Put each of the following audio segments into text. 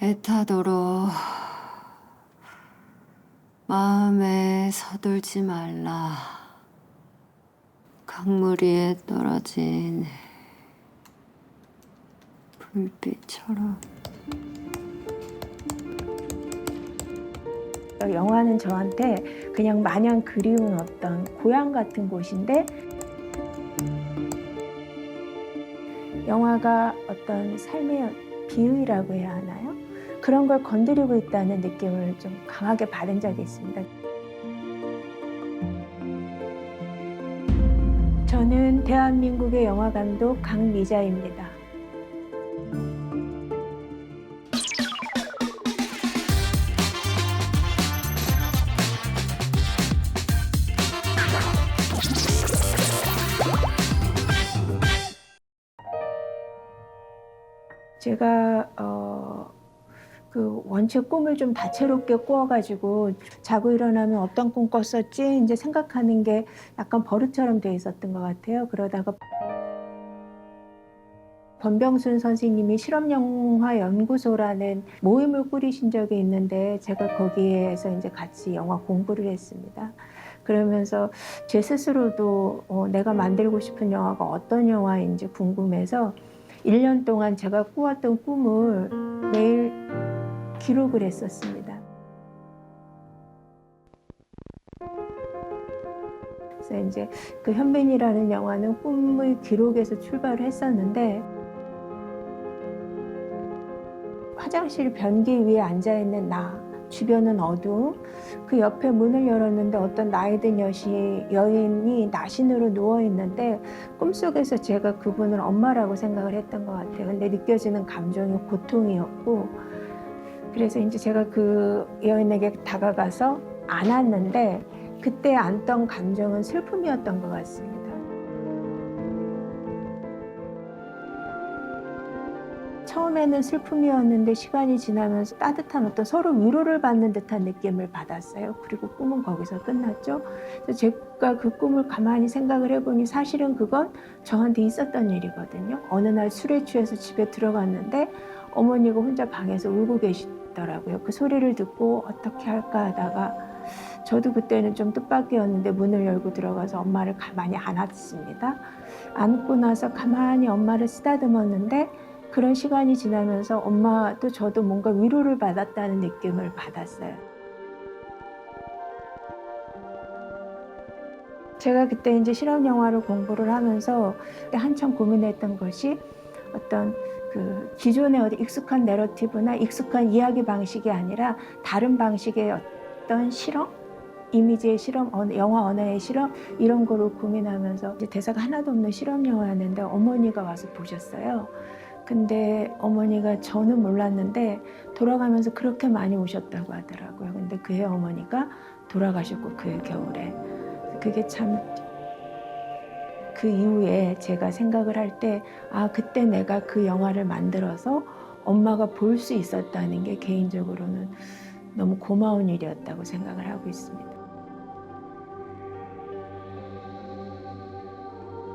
애타도록 마음에 서둘지 말라. 강물 위에 떨어진 불빛처럼. 영화는 저한테 그냥 마냥 그리운 어떤 고향 같은 곳인데, 영화가 어떤 삶의 비유라고 해야 하나요? 그런 걸 건드리고 있다는 느낌을 좀 강하게 받은 적이 있습니다. 저는 대한민국의 영화감독 강미자입니다. 제가 원체 꿈을 좀 다채롭게 꾸어가지고 자고 일어나면 어떤 꿈 꿨었지 이제 생각하는 게 약간 버릇처럼 돼 있었던 것 같아요. 그러다가 권병순 선생님이 실험영화연구소라는 모임을 꾸리신 적이 있는데, 제가 거기에서 이제 같이 영화 공부를 했습니다. 그러면서 제 스스로도 내가 만들고 싶은 영화가 어떤 영화인지 궁금해서 1년 동안 제가 꾸었던 꿈을 매일 기록을 했었습니다. 그래서 이제 그 현빈이라는 영화는 꿈의 기록에서 출발을 했었는데, 화장실 변기 위에 앉아있는 나, 주변은 어두움, 그 옆에 문을 열었는데 어떤 나이든 여인이 나신으로 누워있는데, 꿈속에서 제가 그분을 엄마라고 생각을 했던 것 같아요. 근데 느껴지는 감정이 고통이었고, 그래서 이제 제가 그 여인에게 다가가서 안았는데, 그때 안던 감정은 슬픔이었던 것 같습니다. 처음에는 슬픔이었는데 시간이 지나면서 따뜻한 어떤 서로 위로를 받는 듯한 느낌을 받았어요. 그리고 꿈은 거기서 끝났죠. 그래서 제가 그 꿈을 가만히 생각을 해보니 사실은 그건 저한테 있었던 일이거든요. 어느 날 술에 취해서 집에 들어갔는데 어머니가 혼자 방에서 울고 계시더라고요. 그 소리를 듣고 어떻게 할까 하다가, 저도 그때는 좀 뜻밖이었는데 문을 열고 들어가서 엄마를 가만히 안았습니다. 안고 나서 가만히 엄마를 쓰다듬었는데, 그런 시간이 지나면서 엄마도 저도 뭔가 위로를 받았다는 느낌을 받았어요. 제가 그때 이제 실험 영화를 공부를 하면서 한참 고민했던 것이, 어떤 그 기존의 어디 익숙한 내러티브나 익숙한 이야기 방식이 아니라 다른 방식의 어떤 실험, 이미지의 실험, 영화 언어의 실험, 이런 거를 고민하면서, 이제 대사가 하나도 없는 실험 영화였는데 어머니가 와서 보셨어요. 근데 어머니가, 저는 몰랐는데 돌아가면서 그렇게 많이 우셨다고 하더라고요. 근데 그해 어머니가 돌아가셨고, 그해 겨울에. 그게 참, 그 이후에 제가 생각을 할 때, 그때 내가 그 영화를 만들어서 엄마가 볼 수 있었다는 게 개인적으로는 너무 고마운 일이었다고 생각을 하고 있습니다.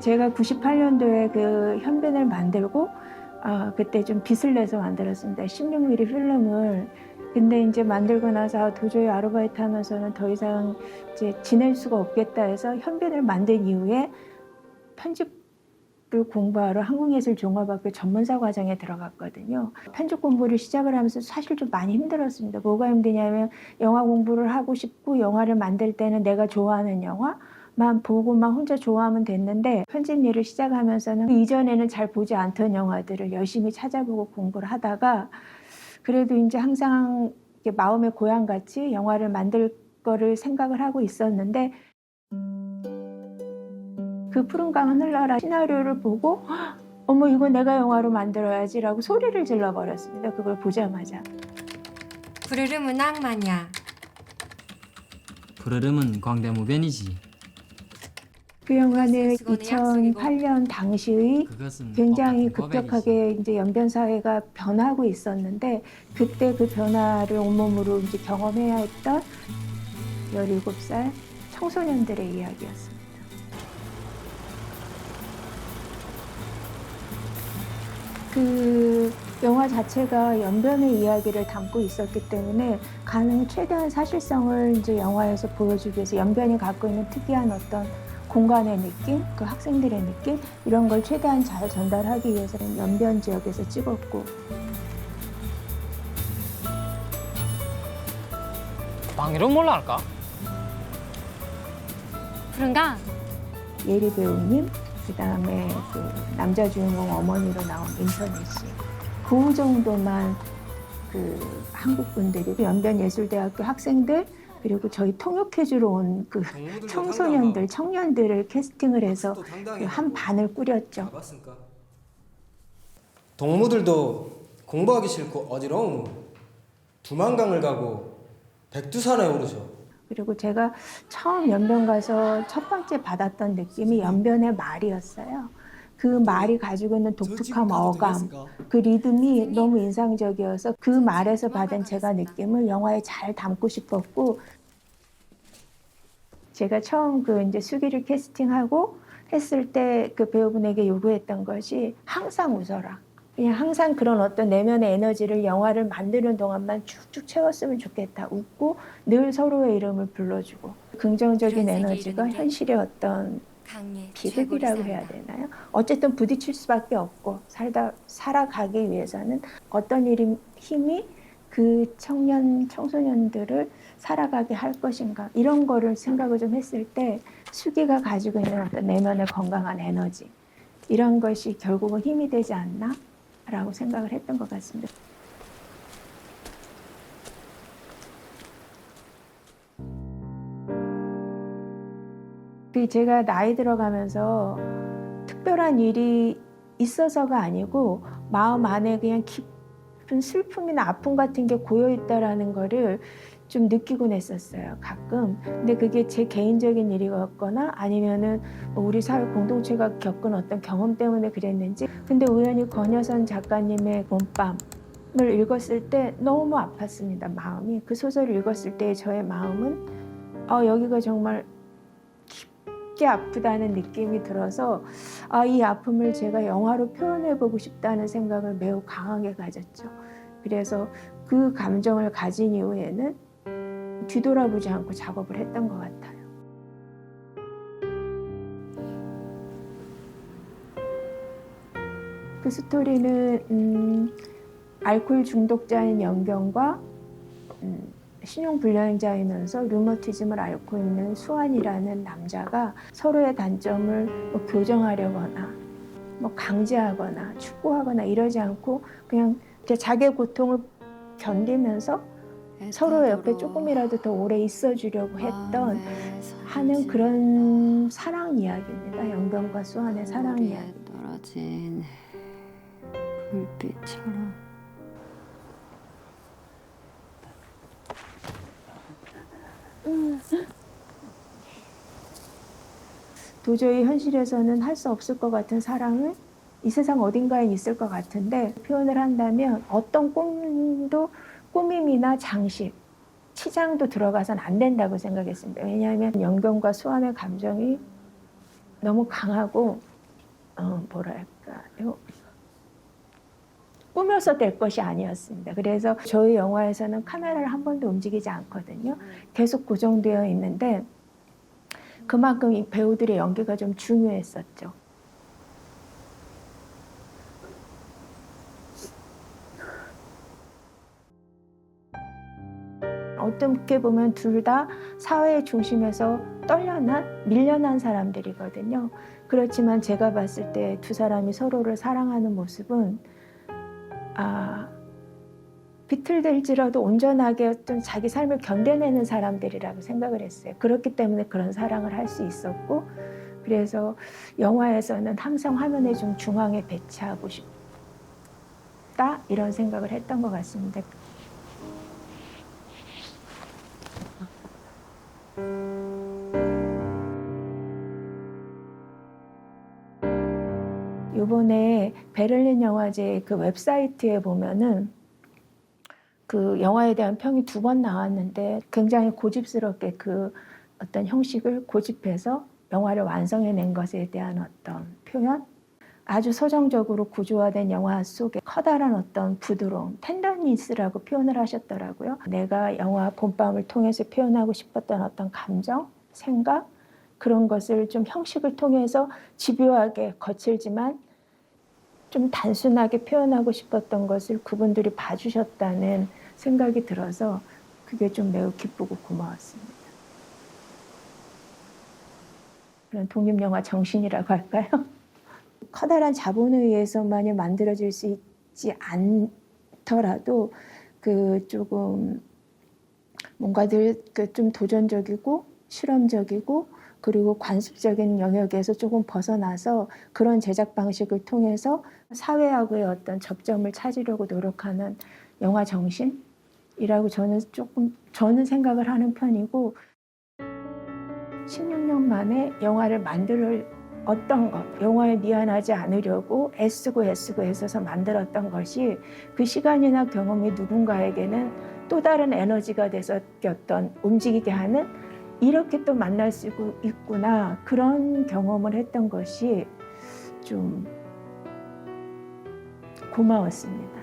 제가 98년도에 그 현빈을 만들고, 그때 좀 빚을 내서 만들었습니다. 16mm 필름을. 근데 이제 만들고 나서 도저히 아르바이트 하면서는 더 이상 이제 지낼 수가 없겠다 해서 현빈을 만든 이후에 편집을 공부하러 한국예술종합학교 전문사 과정에 들어갔거든요. 편집 공부를 시작을 하면서 사실 좀 많이 힘들었습니다. 뭐가 힘드냐면, 영화 공부를 하고 싶고 영화를 만들 때는 내가 좋아하는 영화만 보고만 혼자 좋아하면 됐는데, 편집 일을 시작하면서는 그 이전에는 잘 보지 않던 영화들을 열심히 찾아보고 공부를 하다가, 그래도 이제 항상 마음의 고향같이 영화를 만들 거를 생각을 하고 있었는데, 그 푸른 강 하늘나라 시나리오를 보고 어머, 이거 내가 영화로 만들어야지라고 소리를 질러버렸습니다. 그걸 보자마자. 푸르름은 낭만이야. 푸르름은 광대무변이지. 그 영화는 2008년 당시의 그것은 굉장히 법 같은 급격하게 이제 연변 사회가 변하고 있었는데, 그때 그 변화를 온몸으로 이제 경험해야 했던 17살 청소년들의 이야기였습니다. 그 영화 자체가 연변의 이야기를 담고 있었기 때문에 가능 최대한 사실성을 이제 영화에서 보여주기 위해서 연변이 갖고 있는 특이한 어떤 공간의 느낌, 그 학생들의 느낌 이런 걸 최대한 잘 전달하기 위해서는 연변 지역에서 찍었고 방이름 몰라 할까? 그런가? 예리 배우님, 그다음에 그 남자 주인공 어머니로 나온 인터넷 씨, 그 정도만 그 한국 분들이 연변예술대학교 학생들 그리고 저희 통역해주러 온 그 청소년들, 청년들을 캐스팅을 해서 그 한 반을 꾸렸죠. 동무들도 공부하기 싫고 어지러움 두만강을 가고 백두산에 오르죠. 그리고 제가 처음 연변 가서 첫 번째 받았던 느낌이 연변의 말이었어요. 그 말이 가지고 있는 독특한 어감, 그 리듬이 너무 인상적이어서 그 말에서 받은 제가 느낌을 영화에 잘 담고 싶었고 제가 처음 그 이제 수기를 캐스팅하고 했을 때 그 배우분에게 요구했던 것이 항상 웃어라. 그냥 항상 그런 어떤 내면의 에너지를 영화를 만드는 동안만 쭉쭉 채웠으면 좋겠다. 웃고 늘 서로의 이름을 불러주고 긍정적인 에너지가 현실의 어떤 강예 비극이라고 해야 되나요? 어쨌든 부딪힐 수밖에 없고 살아가기 위해서는 어떤 힘이 그 청소년들을 살아가게 할 것인가 이런 거를 생각을 좀 했을 때 수기가 가지고 있는 어떤 내면의 건강한 에너지 이런 것이 결국은 힘이 되지 않나? 라고 생각을 했던 것 같습니다. 제가 나이 들어가면서 특별한 일이 있어서가 아니고 마음 안에 그냥 깊은 슬픔이나 아픔 같은 게 고여있다라는 거를 좀 느끼곤 했었어요, 가끔. 근데 그게 제 개인적인 일이었거나 아니면은 우리 사회 공동체가 겪은 어떤 경험 때문에 그랬는지. 근데 우연히 권여선 작가님의 봄밤을 읽었을 때 너무 아팠습니다, 마음이. 그 소설을 읽었을 때 저의 마음은 여기가 정말 깊게 아프다는 느낌이 들어서 이 아픔을 제가 영화로 표현해보고 싶다는 생각을 매우 강하게 가졌죠. 그래서 그 감정을 가진 이후에는 뒤돌아보지 않고 작업을 했던 것 같아요. 그 스토리는 알코올 중독자인 영경과 신용불량자이면서 류머티즘을 앓고 있는 수환이라는 남자가 서로의 단점을 뭐 교정하려거나 뭐 강제하거나 축구하거나 이러지 않고 그냥 자기의 고통을 견디면서 서로 옆에 조금이라도 더 오래 있어주려고 했던 하는 그런 사랑 이야기입니다. 영경과 수환의 사랑 이야기. 떨어진 불빛처럼 도저히 현실에서는 할 수 없을 것 같은 사랑을 이 세상 어딘가에 있을 것 같은데 표현을 한다면 어떤 꾸밈이나 장식, 치장도 들어가선 안 된다고 생각했습니다. 왜냐하면 영경과 수환의 감정이 너무 강하고 뭐랄까요, 꾸며서 될 것이 아니었습니다. 그래서 저희 영화에서는 카메라를 한 번도 움직이지 않거든요. 계속 고정되어 있는데 그만큼 이 배우들의 연기가 좀 중요했었죠. 어떻게 보면 둘 다 사회의 중심에서 밀려난 사람들이거든요. 그렇지만 제가 봤을 때 두 사람이 서로를 사랑하는 모습은 비틀댈지라도 온전하게 어떤 자기 삶을 견뎌내는 사람들이라고 생각을 했어요. 그렇기 때문에 그런 사랑을 할 수 있었고 그래서 영화에서는 항상 화면의 좀 중앙에 배치하고 싶다 이런 생각을 했던 것 같습니다. 이번에 베를린 영화제 그 웹사이트에 보면은 그 영화에 대한 평이 2번 나왔는데 굉장히 고집스럽게 그 어떤 형식을 고집해서 영화를 완성해낸 것에 대한 어떤 표현, 아주 서정적으로 구조화된 영화 속에 커다란 어떤 부드러움, 텐더니스라고 표현을 하셨더라고요. 내가 영화 봄밤을 통해서 표현하고 싶었던 어떤 감정, 생각 그런 것을 좀 형식을 통해서 집요하게 거칠지만 좀 단순하게 표현하고 싶었던 것을 그분들이 봐주셨다는 생각이 들어서 그게 좀 매우 기쁘고 고마웠습니다. 그런 독립영화 정신이라고 할까요? 커다란 자본에 의해서만이 만들어질 수 있지 않더라도 그 조금 뭔가들 좀 도전적이고 실험적이고 그리고 관습적인 영역에서 조금 벗어나서 그런 제작 방식을 통해서 사회하고의 어떤 접점을 찾으려고 노력하는 영화 정신이라고 저는 생각을 하는 편이고 16년 만에 영화를 만들 어떤 것, 영화에 미안하지 않으려고 애쓰고 애써서 만들었던 것이 그 시간이나 경험이 누군가에게는 또 다른 에너지가 돼서 움직이게 하는 이렇게 또 만날 수 있구나 그런 경험을 했던 것이 좀 고마웠습니다.